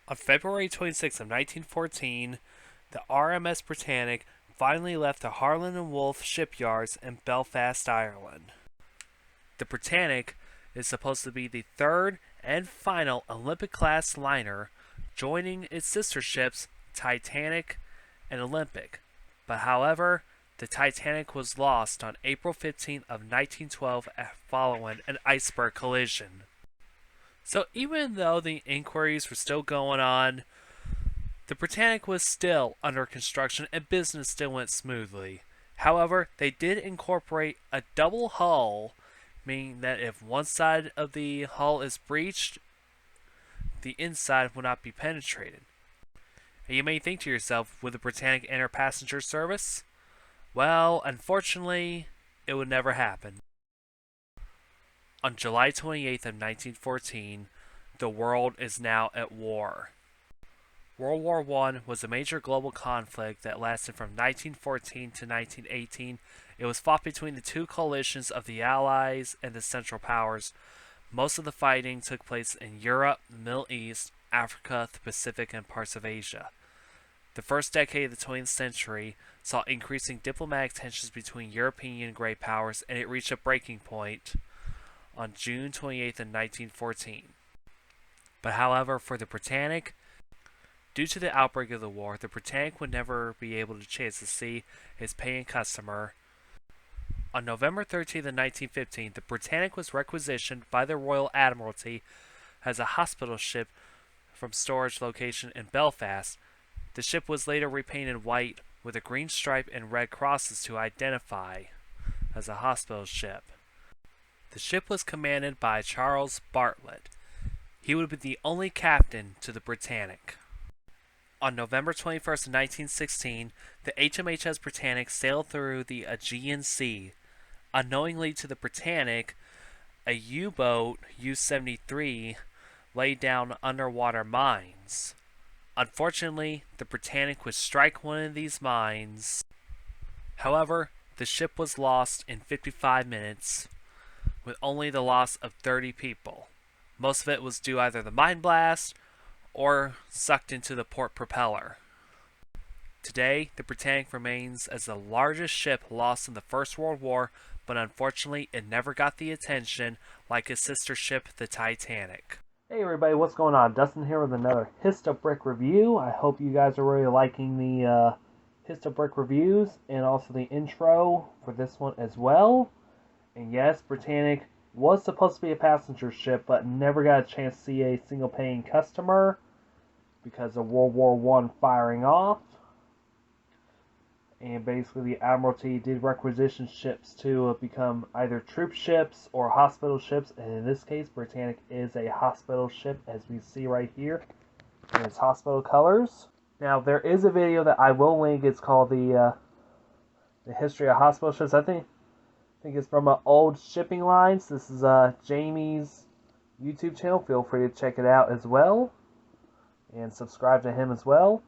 On February 26th of 1914, the RMS Britannic finally left the Harland and Wolff shipyards in Belfast, Ireland. The Britannic is supposed to be the third and final Olympic-class liner, joining its sister ships Titanic and Olympic. But however, the Titanic was lost on April 15th of 1912 following an iceberg collision. So even though the inquiries were still going on, the Britannic was still under construction and business still went smoothly. However, they did incorporate a double hull, meaning that if one side of the hull is breached, the inside will not be penetrated. And you may think to yourself, would the Britannic enter passenger service? Well, unfortunately, it would never happen. On July 28th of 1914, the world is now at war. World War I was a major global conflict that lasted from 1914 to 1918. It was fought between the two coalitions of the Allies and the Central Powers. Most of the fighting took place in Europe, the Middle East, Africa, the Pacific, and parts of Asia. The first decade of the 20th century saw increasing diplomatic tensions between European great powers, and it reached a breaking point on June 28th of 1914. But however, for the Britannic, due to the outbreak of the war, the Britannic would never be able to chase the sea, its paying customer. On November 13th of 1915, the Britannic was requisitioned by the Royal Admiralty as a hospital ship from storage location in Belfast. The ship was later repainted white with a green stripe and red crosses to identify as a hospital ship. The ship was commanded by Charles Bartlett. He would be the only captain to the Britannic. On November 21st, 1916, the HMHS Britannic sailed through the Aegean Sea. Unknowingly to the Britannic, a U-boat, U-73, laid down underwater mines. Unfortunately, the Britannic would strike one of these mines. However, the ship was lost in 55 minutes, with only the loss of 30 people. Most of it was due either to the mine blast or sucked into the port propeller. Today, the Britannic remains as the largest ship lost in the First World War, but unfortunately it never got the attention like its sister ship, the Titanic. Hey everybody, what's going on? Dustin here with another Histobrick review. I hope you guys are really liking the Histobrick reviews and also the intro for this one as well. And yes, Britannic was supposed to be a passenger ship, but never got a chance to see a single paying customer because of World War I firing off. And basically the Admiralty did requisition ships to become either troop ships or hospital ships. And in this case, Britannic is a hospital ship, as we see right here in its hospital colors. Now, there is a video that I will link. It's called the History of Hospital Ships. I think it's from Old Shipping Lines. This is Jamie's YouTube channel. Feel free to check it out as well. And subscribe to him as well.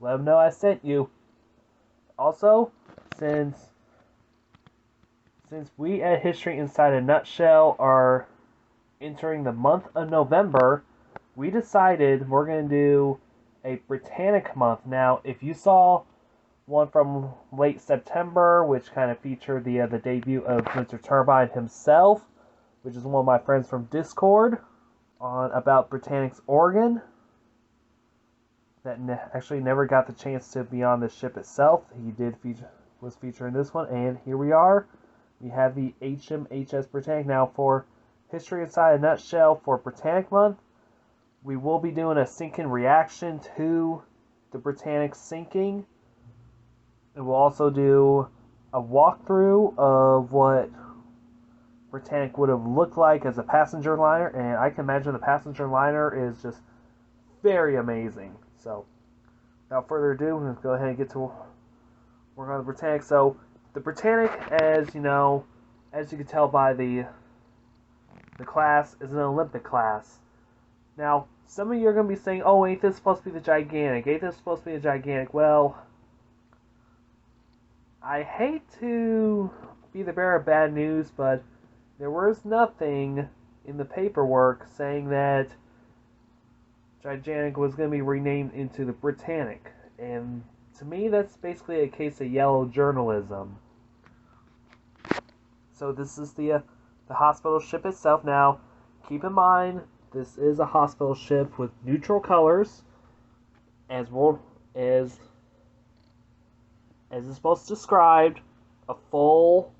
Let him know I sent you. Also, since we at History Inside a Nutshell are entering the month of November, we decided we're going to do a Britannic month. Now, if you saw one from late September, which kind of featured the debut of Mr. Turbine himself, which is one of my friends from Discord, on about Britannic's origin, that actually never got the chance to be on the ship itself. He was featured in this one, and here we are. We have the HMHS Britannic. Now, for History Inside a Nutshell for Britannic Month, we will be doing a sinking reaction to the Britannic sinking. And we'll also do a walkthrough of what Britannic would have looked like as a passenger liner. And I can imagine the passenger liner is just very amazing. So, without further ado, let's go ahead and get to work on the Britannic. So, the Britannic, as you know, as you can tell by the class, is an Olympic class. Now, some of you are going to be saying, oh, ain't this supposed to be the Gigantic? Ain't this supposed to be the Gigantic? Well, I hate to be the bearer of bad news, but there was nothing in the paperwork saying that Gigantic was going to be renamed into the Britannic. And to me, that's basically a case of yellow journalism. So this is the hospital ship itself. Now, keep in mind, this is a hospital ship with neutral colors, as is supposed to described, a full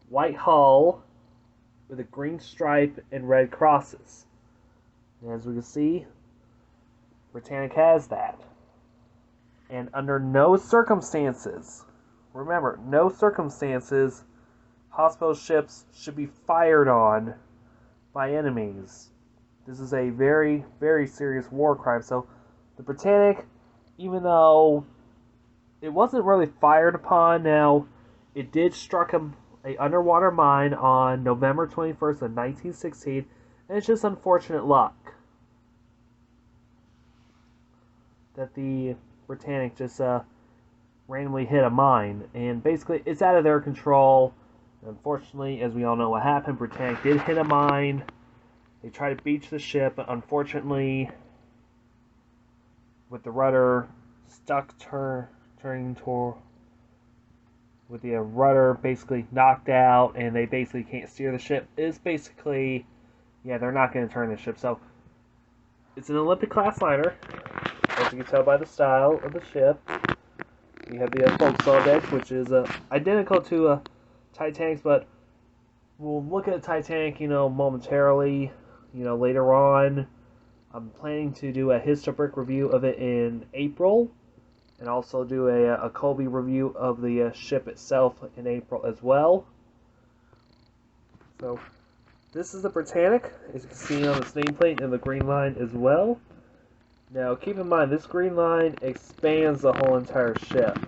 white hull with a green stripe and red crosses. And as we can see, Britannic has that. And under no circumstances, remember, no circumstances, hospital ships should be fired on by enemies. This is a very, very serious war crime. So the Britannic, even though it wasn't really fired upon, now it did struck an underwater mine on November 21st of 1916, and it's just unfortunate luck that the Britannic just randomly hit a mine, and basically it's out of their control. Unfortunately, as we all know what happened, Britannic did hit a mine. They tried to beach the ship, but unfortunately, with the rudder stuck turning toward, with the rudder basically knocked out, and they basically can't steer the ship, is basically, yeah, they're not going to turn the ship. So it's an Olympic class liner, as you can tell by the style of the ship. We have the forecastle deck, which is identical to Titanic's, but we'll look at Titanic, momentarily, later on. I'm planning to do a Histobrick review of it in April, and also do a Colby review of the ship itself in April as well. So, this is the Britannic, as you can see on this nameplate, and the green line as well. Now, keep in mind, this green line expands the whole entire ship,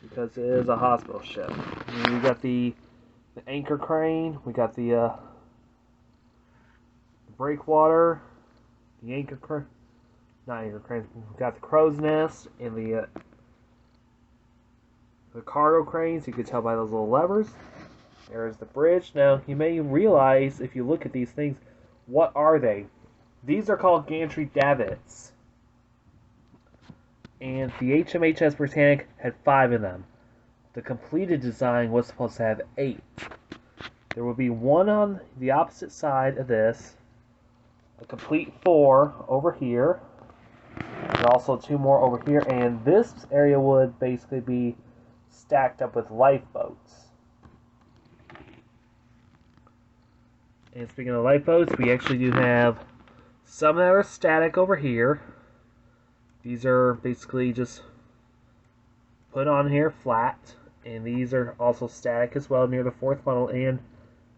because it is a hospital ship. We got the anchor crane, we got the breakwater, the anchor crane, not anchor crane, we got the crow's nest, and the cargo cranes. You can tell by those little levers. There's the bridge. Now, you may realize, if you look at these things, what are they? These are called gantry davits. And the HMHS Britannic had 5 of them. The completed design was supposed to have 8. There will be one on the opposite side of this, a complete 4 over here, and also 2 more over here, and this area would basically be stacked up with lifeboats. And speaking of lifeboats, we actually do have some that are static over here. These are basically just put on here flat, and these are also static as well near the 4th funnel, and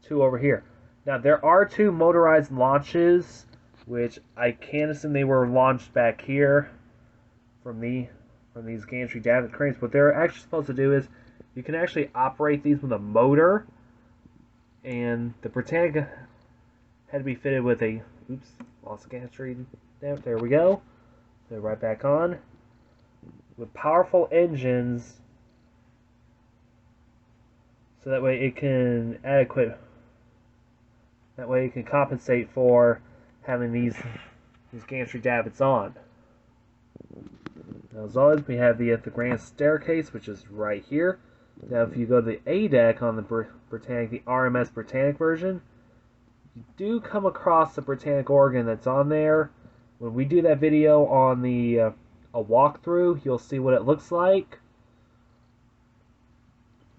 2 over here. Now, there are 2 motorized launches, which I can't assume they were launched back here from these gantry davit cranes. What they're actually supposed to do is you can actually operate these with a motor, and the Britannic had to be fitted with a, oops, lost the gantry davit, there we go. Put it right back on. With powerful engines, so that way it can compensate for having these gantry davits on. Now, as always, we have the grand staircase, which is right here. Now, if you go to the A deck on the Britannic, the RMS Britannic version, you do come across the Britannic organ that's on there. When we do that video on the a walkthrough, you'll see what it looks like.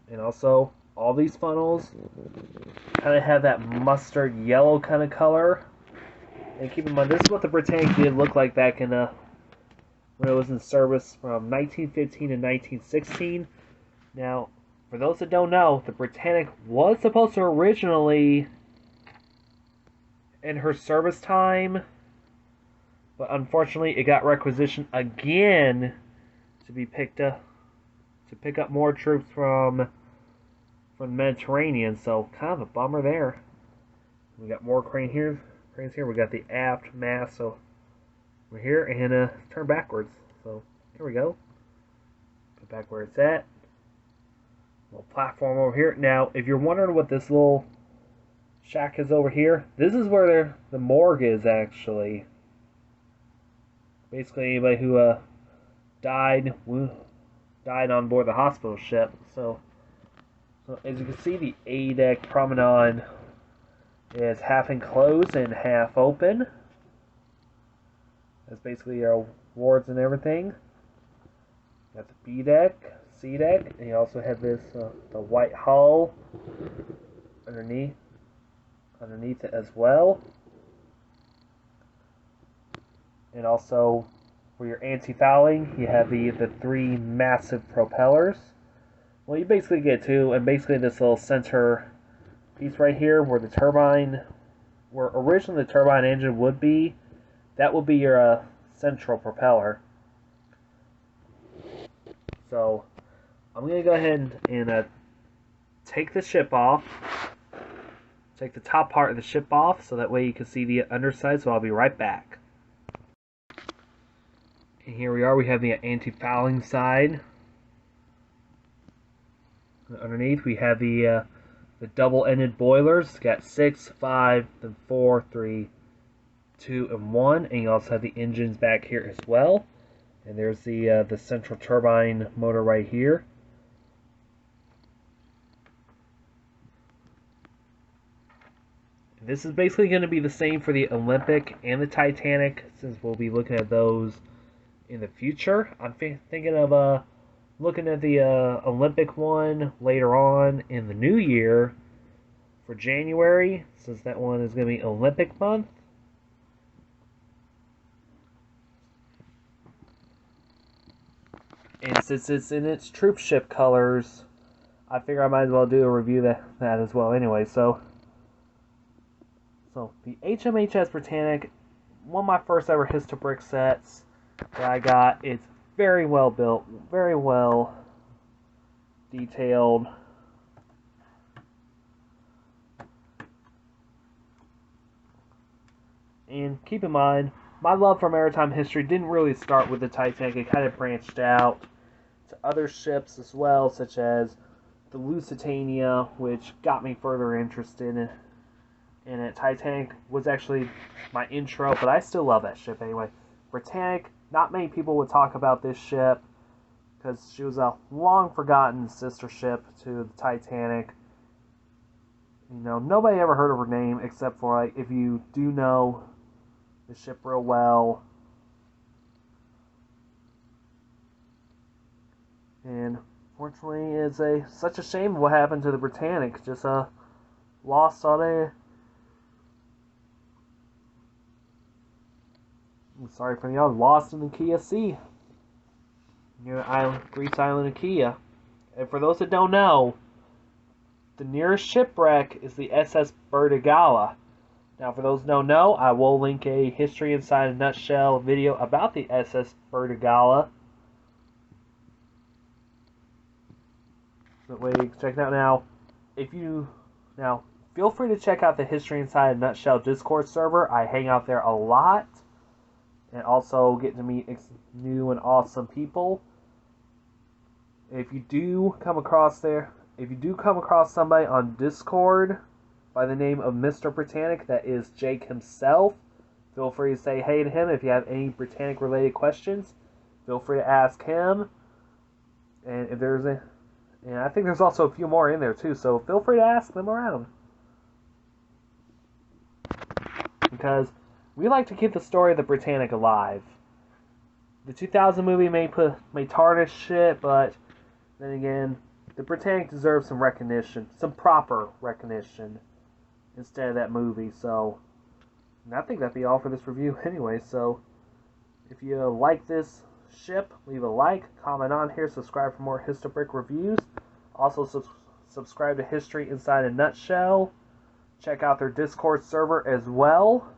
And also, all these funnels kind of have that mustard yellow kind of color. And keep in mind, this is what the Britannic did look like back in when it was in service from 1915 to 1916. Now, for those that don't know, the Britannic was supposed to originally, in her service time, but unfortunately it got requisitioned again to be picked up, to pick up more troops from the Mediterranean. So kind of a bummer there. We got more cranes here. We got the aft mast. So we're here, and turn backwards. So here we go. Put back where it's at. Little platform over here. Now, if you're wondering what this little shack is over here, this is where the morgue is actually. basically anybody who died on board the hospital ship. So as you can see, the A deck promenade is half enclosed and half open. That's basically your wards and everything. Got the B deck, C deck, and you also have this the white hull underneath it as well. And also for your anti-fouling, you have the three massive propellers. Well, you basically get two, and basically this little center piece right here where the turbine, where originally the turbine engine would be, that would be your central propeller. So I'm going to go ahead and take the ship off, take the top part of the ship off so that way you can see the underside, so I'll be right back. And here we are, we have the anti-fouling side. Underneath we have the double-ended boilers. Got 6, 5, then 4, 3, 2, and 1. And you also have the engines back here as well. And there's the central turbine motor right here. This is basically going to be the same for the Olympic and the Titanic, since we'll be looking at those in the future. I'm thinking of looking at the Olympic one later on in the new year for January, since that one is going to be Olympic month. And since it's in its troop ship colors, I figure I might as well do a review of that as well anyway. So the HMHS Britannic, one of my first ever Histobrick sets that I got. It's very well built, very well detailed. And keep in mind, my love for maritime history didn't really start with the Titanic. It kind of branched out to other ships as well, such as the Lusitania, which got me further interested in it. Titanic was actually my intro, but I still love that ship anyway. Britannic, not many people would talk about this ship because she was a long-forgotten sister ship to the Titanic. You know, nobody ever heard of her name except for, like, if you do know the ship real well. And fortunately, it's such a shame what happened to the Britannic. Just lost on a... I'm sorry for y'all, lost in the Kea Sea near Greece island of Kea. And for those that don't know, the nearest shipwreck is the SS Bertigala. Now, for those that don't know, I will link a History Inside a Nutshell video about the SS Bertigala. That way you can check it out. Now, feel free to check out the History Inside a Nutshell Discord server. I hang out there a lot. And also get to meet new and awesome people. If you do come across somebody on Discord by the name of Mr. Britannic, that is Jake himself, feel free to say hey to him. If you have any Britannic related questions, feel free to ask him. And if there's and I think there's also a few more in there too, so feel free to ask them around. Because we like to keep the story of the Britannic alive. The 2000 movie may tarnish it, but then again, the Britannic deserves some recognition, some proper recognition, instead of that movie. So, and I think that'd be all for this review anyway. So, if you like this ship, leave a like, comment on here, subscribe for more Histobrick reviews. Also, subscribe to History Inside a Nutshell. Check out their Discord server as well.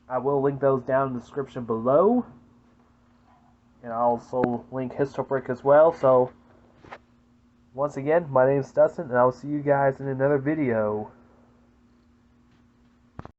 I will link those down in the description below. And I'll also link Histobrick as well. So, once again, my name is Dustin, and I will see you guys in another video.